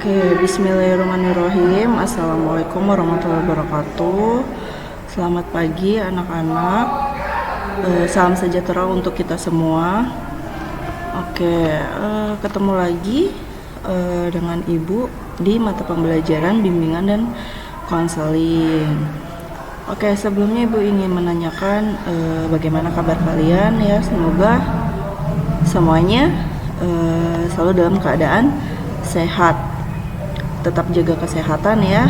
Oke, bismillahirrahmanirrahim. Assalamualaikum warahmatullahi wabarakatuh. Selamat pagi anak-anak. Salam sejahtera untuk kita semua. Oke, ketemu lagi dengan Ibu di mata pembelajaran bimbingan dan konseling. Oke, sebelumnya Ibu ingin menanyakan bagaimana kabar kalian ya. Semoga semuanya selalu dalam keadaan sehat. Tetap jaga kesehatan ya,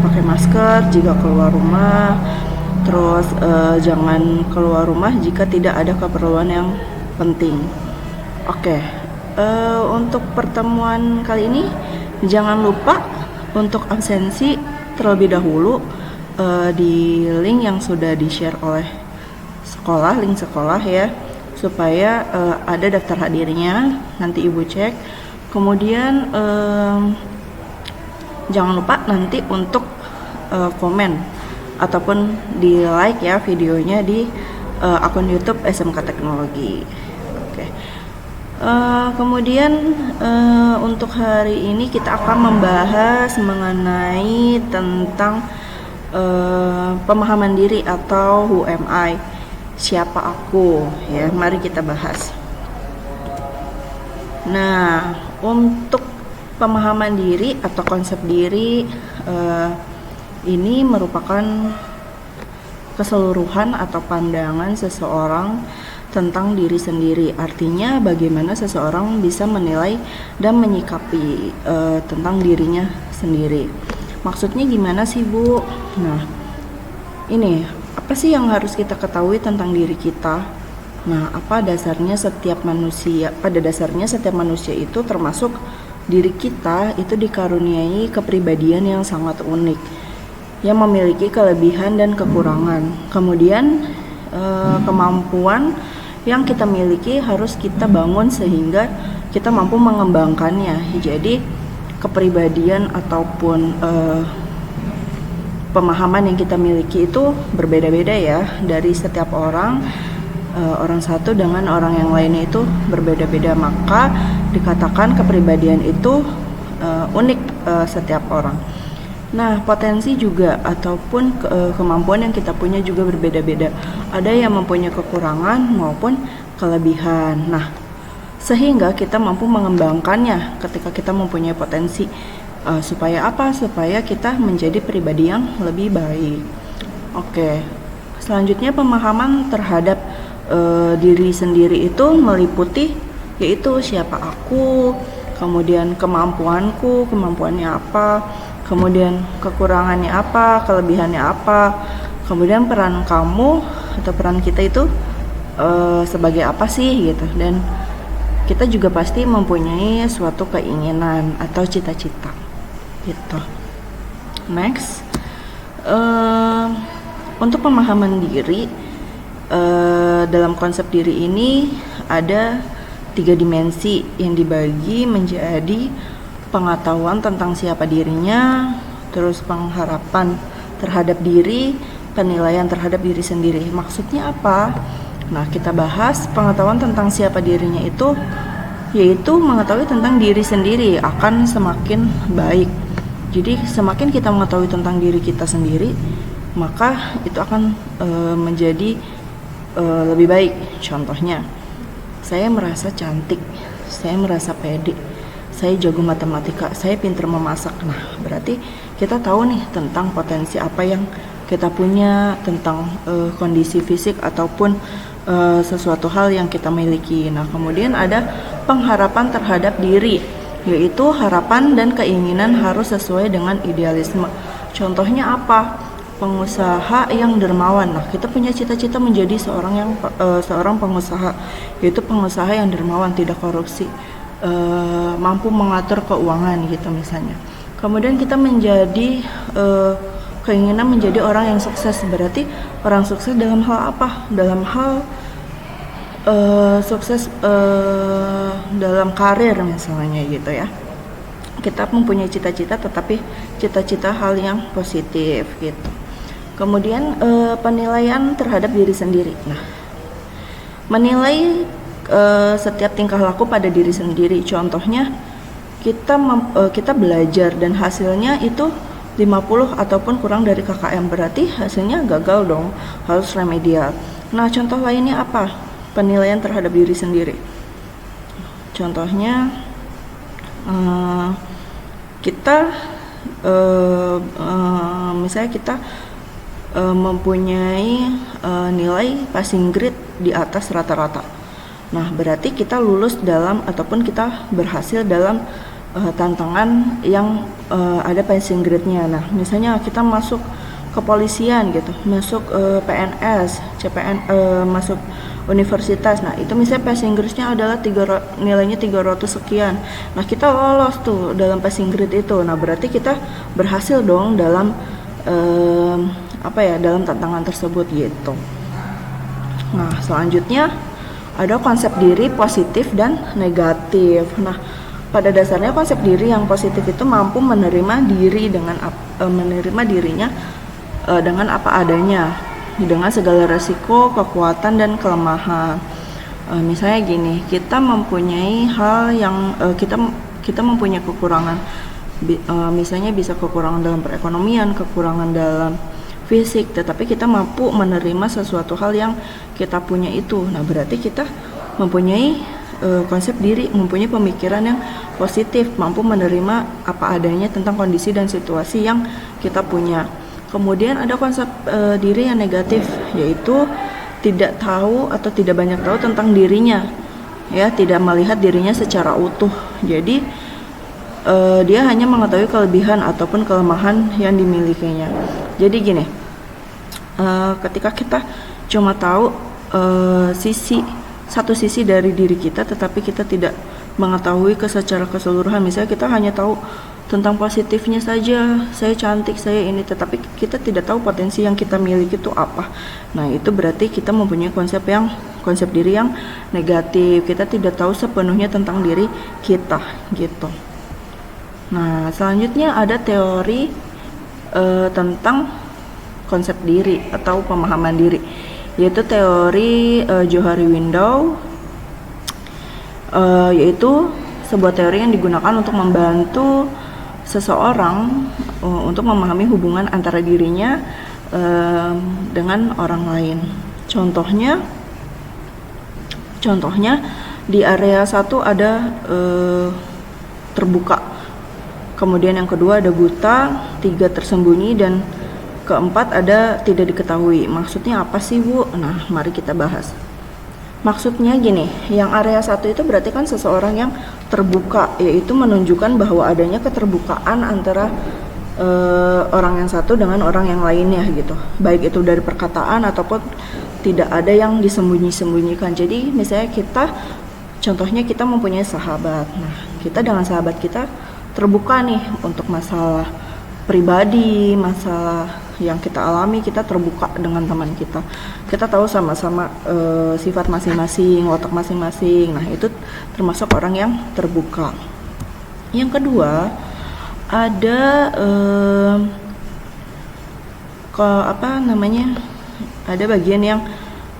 pakai masker jika keluar rumah, terus jangan keluar rumah jika tidak ada keperluan yang penting. Oke, untuk pertemuan kali ini jangan lupa untuk absensi terlebih dahulu di link yang sudah di-share oleh sekolah, link sekolah ya, supaya ada daftar hadirnya, nanti Ibu cek. Kemudian jangan lupa nanti untuk komen ataupun di like ya videonya di akun YouTube SMK Teknologi. Oke. Kemudian untuk hari ini kita akan membahas mengenai tentang pemahaman diri atau who am I, siapa aku ya. Mari kita bahas. Nah, untuk pemahaman diri atau konsep diri ini merupakan keseluruhan atau pandangan seseorang tentang diri sendiri. Artinya bagaimana seseorang bisa menilai dan menyikapi tentang dirinya sendiri. Maksudnya gimana sih, Bu? Nah, ini apa sih yang harus kita ketahui tentang diri kita? Nah, pada dasarnya setiap manusia itu termasuk diri kita itu dikaruniai kepribadian yang sangat unik, yang memiliki kelebihan dan kekurangan. Kemudian kemampuan yang kita miliki harus kita bangun sehingga kita mampu mengembangkannya. Jadi kepribadian ataupun pemahaman yang kita miliki itu berbeda-beda ya dari setiap orang. Orang satu dengan orang yang lainnya itu berbeda-beda, maka dikatakan kepribadian itu unik setiap orang. Nah, potensi juga ataupun kemampuan yang kita punya juga berbeda-beda. Ada yang mempunyai kekurangan maupun kelebihan. Nah, sehingga kita mampu mengembangkannya ketika kita mempunyai potensi. Supaya apa? Supaya kita menjadi pribadi yang lebih baik. Oke. Selanjutnya pemahaman terhadap diri sendiri itu meliputi yaitu siapa aku, kemudian kemampuannya apa, kemudian kekurangannya apa, kelebihannya apa, kemudian peran kamu atau peran kita itu sebagai apa sih gitu. Dan kita juga pasti mempunyai suatu keinginan atau cita-cita gitu. Next, untuk pemahaman diri, dalam konsep diri ini ada 3 dimensi yang dibagi menjadi pengetahuan tentang siapa dirinya, terus pengharapan terhadap diri, penilaian terhadap diri sendiri. Maksudnya apa? Nah, kita bahas pengetahuan tentang siapa dirinya itu yaitu mengetahui tentang diri sendiri akan semakin baik. Jadi semakin kita mengetahui tentang diri kita sendiri, maka itu akan menjadi lebih baik. Contohnya, saya merasa cantik, saya merasa pede, saya jago matematika, saya pintar memasak. Nah, berarti kita tahu nih tentang potensi apa yang kita punya, tentang kondisi fisik ataupun sesuatu hal yang kita miliki. Nah, kemudian ada pengharapan terhadap diri, yaitu harapan dan keinginan harus sesuai dengan idealisme. Contohnya apa? Pengusaha yang dermawan. Nah, kita punya cita-cita menjadi seorang pengusaha, yaitu pengusaha yang dermawan, tidak korupsi, mampu mengatur keuangan gitu misalnya. Kemudian kita menjadi keinginan menjadi orang yang sukses. Berarti orang sukses dalam hal apa? Dalam hal sukses dalam karir misalnya gitu ya. Kita mempunyai cita-cita, tetapi cita-cita hal yang positif gitu. Kemudian penilaian terhadap diri sendiri. Nah, menilai setiap tingkah laku pada diri sendiri. Contohnya kita belajar dan hasilnya itu 50 ataupun kurang dari KKM, berarti hasilnya gagal dong, harus remedial. Nah, contoh lainnya apa? Penilaian terhadap diri sendiri. Contohnya kita misalnya kita mempunyai nilai passing grade di atas rata-rata. Nah, berarti kita lulus dalam ataupun kita berhasil dalam tantangan yang ada passing grade-nya. Nah, misalnya kita masuk kepolisian gitu, masuk PNS, CPN, masuk universitas. Nah, itu misalnya passing grade-nya adalah nilainya 300 sekian. Nah, kita lolos tuh dalam passing grade itu. Nah, berarti kita berhasil dong dalam dalam tantangan tersebut gitu. Nah, selanjutnya ada konsep diri positif dan negatif. Nah, pada dasarnya konsep diri yang positif itu mampu menerima dirinya dengan apa adanya, dengan segala resiko, kekuatan dan kelemahan. Misalnya gini, kita mempunyai hal yang kita mempunyai kekurangan. Misalnya bisa kekurangan dalam perekonomian, kekurangan dalam fisik, tetapi kita mampu menerima sesuatu hal yang kita punya itu. Nah, berarti kita mempunyai konsep diri, mempunyai pemikiran yang positif, mampu menerima apa adanya tentang kondisi dan situasi yang kita punya. Kemudian ada konsep diri yang negatif, yaitu tidak tahu atau tidak banyak tahu tentang dirinya, ya, tidak melihat dirinya secara utuh. Jadi dia hanya mengetahui kelebihan ataupun kelemahan yang dimilikinya. Jadi gini, ketika kita cuma tahu satu sisi dari diri kita, tetapi kita tidak mengetahui secara keseluruhan. Misalnya kita hanya tahu tentang positifnya saja, saya cantik, saya ini, tetapi kita tidak tahu potensi yang kita miliki itu apa. Nah, itu berarti kita mempunyai konsep diri yang negatif. Kita tidak tahu sepenuhnya tentang diri kita gitu. Nah, selanjutnya ada teori tentang konsep diri atau pemahaman diri, yaitu teori Johari Window, yaitu sebuah teori yang digunakan untuk membantu seseorang untuk memahami hubungan antara dirinya dengan orang lain. Contohnya di area 1 ada terbuka, kemudian yang kedua ada buta, 3 tersembunyi, dan keempat ada tidak diketahui. Maksudnya apa sih, Bu? Nah, mari kita bahas. Maksudnya gini, yang area 1 itu berarti kan seseorang yang terbuka, yaitu menunjukkan bahwa adanya keterbukaan antara orang yang satu dengan orang yang lainnya gitu. Baik itu dari perkataan ataupun tidak ada yang disembunyi-sembunyikan. Jadi misalnya contohnya kita mempunyai sahabat. Nah, kita dengan sahabat kita terbuka nih untuk masalah pribadi, masalah yang kita alami, kita terbuka dengan teman kita. Kita tahu sama-sama sifat masing-masing, watak masing-masing. Nah, itu termasuk orang yang terbuka. Yang kedua, ada ada bagian yang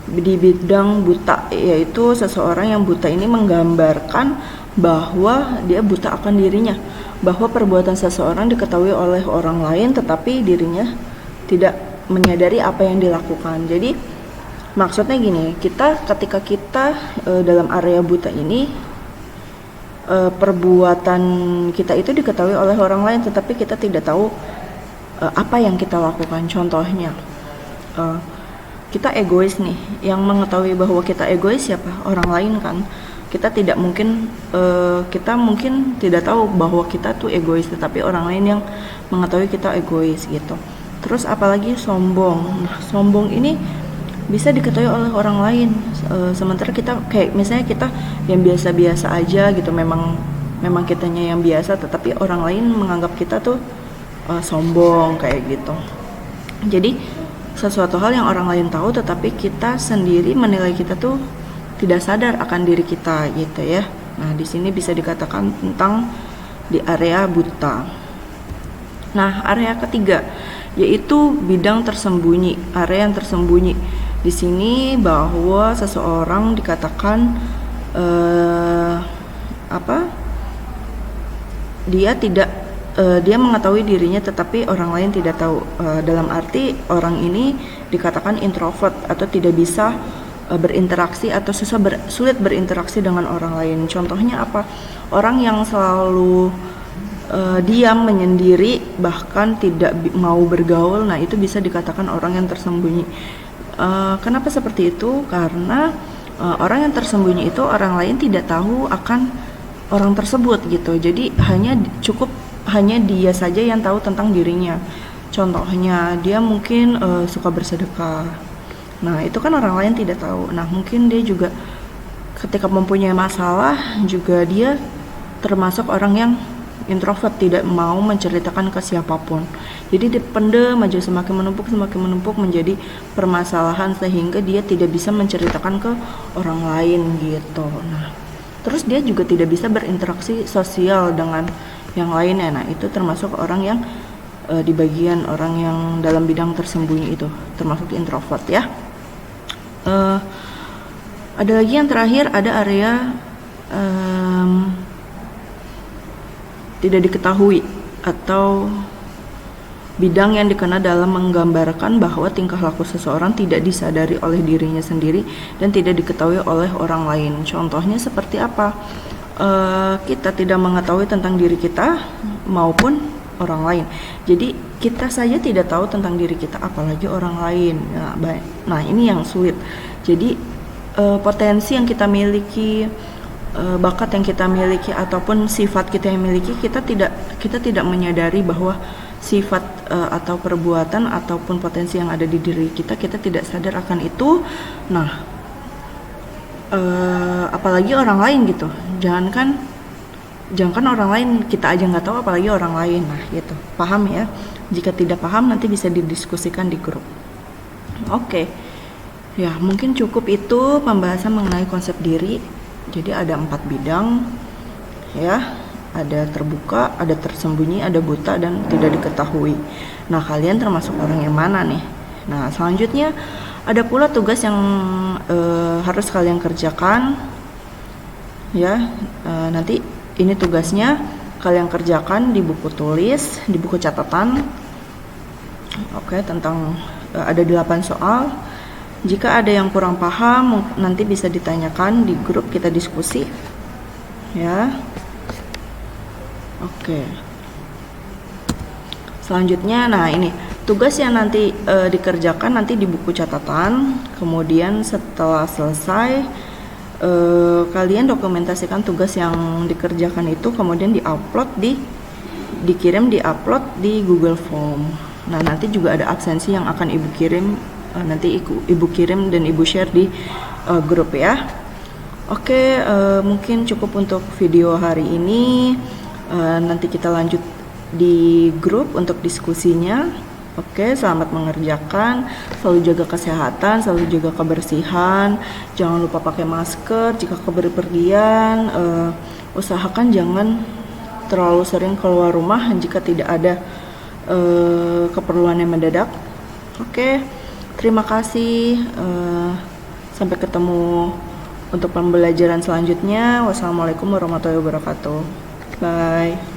di bidang buta, yaitu seseorang yang buta ini menggambarkan bahwa dia buta akan dirinya, bahwa perbuatan seseorang diketahui oleh orang lain tetapi dirinya tidak menyadari apa yang dilakukan. Jadi maksudnya gini, ketika kita dalam area buta ini, perbuatan kita itu diketahui oleh orang lain tetapi kita tidak tahu apa yang kita lakukan. Contohnya kita egois nih, yang mengetahui bahwa kita egois siapa? Orang lain kan. Kita mungkin tidak tahu bahwa kita tuh egois, tetapi orang lain yang mengetahui kita egois gitu. Terus apalagi sombong. Nah, sombong ini bisa diketahui oleh orang lain, sementara kita kayak misalnya kita yang biasa-biasa aja gitu, memang kitanya yang biasa, tetapi orang lain menganggap kita tuh sombong kayak gitu. Jadi sesuatu hal yang orang lain tahu tetapi kita sendiri menilai kita tuh tidak sadar akan diri kita gitu ya. Nah, di sini bisa dikatakan tentang di area buta. Nah, area ketiga yaitu bidang tersembunyi, area yang tersembunyi. Di sini bahwa seseorang dikatakan dia mengetahui dirinya tetapi orang lain tidak tahu. Dalam arti orang ini dikatakan introvert atau tidak bisa berinteraksi atau sulit berinteraksi dengan orang lain. Contohnya apa? Orang yang selalu diam, menyendiri, bahkan tidak mau bergaul, nah itu bisa dikatakan orang yang tersembunyi. Kenapa seperti itu? Karena orang yang tersembunyi itu orang lain tidak tahu akan orang tersebut gitu. Jadi hanya dia saja yang tahu tentang dirinya. Contohnya dia mungkin suka bersedekah. Nah, itu kan orang lain tidak tahu. Nah, mungkin dia juga ketika mempunyai masalah juga dia termasuk orang yang introvert, tidak mau menceritakan ke siapapun. Jadi dipendam aja, semakin menumpuk menjadi permasalahan sehingga dia tidak bisa menceritakan ke orang lain gitu. Nah, terus dia juga tidak bisa berinteraksi sosial dengan yang lainnya. Nah, itu termasuk orang yang di bagian orang yang dalam bidang tersembunyi itu, termasuk introvert ya. Ada lagi yang terakhir, ada area tidak diketahui atau bidang yang dikenal dalam menggambarkan bahwa tingkah laku seseorang tidak disadari oleh dirinya sendiri dan tidak diketahui oleh orang lain. Contohnya seperti apa? Kita tidak mengetahui tentang diri kita maupun orang lain. Jadi kita saja tidak tahu tentang diri kita, apalagi orang lain. Nah, ini yang sulit. Jadi potensi yang kita miliki, bakat yang kita miliki ataupun sifat kita yang miliki, kita tidak menyadari bahwa sifat atau perbuatan ataupun potensi yang ada di diri kita tidak sadar akan itu. Nah, apalagi orang lain gitu. Jangankan orang lain, kita aja nggak tahu apalagi orang lain. Nah, gitu. Paham ya? Jika tidak paham nanti bisa didiskusikan di grup. Oke. Ya, mungkin cukup itu pembahasan mengenai konsep diri. Jadi ada 4 bidang ya. Ada terbuka, ada tersembunyi, ada buta, dan tidak diketahui. Nah, kalian termasuk orang yang mana nih? Nah, selanjutnya ada pula tugas yang harus kalian kerjakan ya. Nanti ini tugasnya kalian kerjakan di buku tulis, di buku catatan. Oke, tentang ada 8 soal. Jika ada yang kurang paham nanti bisa ditanyakan di grup, kita diskusi ya. Oke. Selanjutnya, nah ini tugas yang nanti dikerjakan nanti di buku catatan. Kemudian setelah selesai kalian dokumentasikan tugas yang dikerjakan itu, kemudian dikirim di Google Form. Nah, nanti juga ada absensi yang akan ibu kirim, nanti ibu kirim dan ibu share di grup ya. Oke, mungkin cukup untuk video hari ini. Nanti kita lanjut di grup untuk diskusinya. Oke, selamat mengerjakan. Selalu jaga kesehatan, selalu jaga kebersihan. Jangan lupa pakai masker jika bepergian. Usahakan jangan terlalu sering keluar rumah jika tidak ada keperluan yang mendadak. Oke, terima kasih. Sampai ketemu untuk pembelajaran selanjutnya. Wassalamualaikum warahmatullahi wabarakatuh. Bye.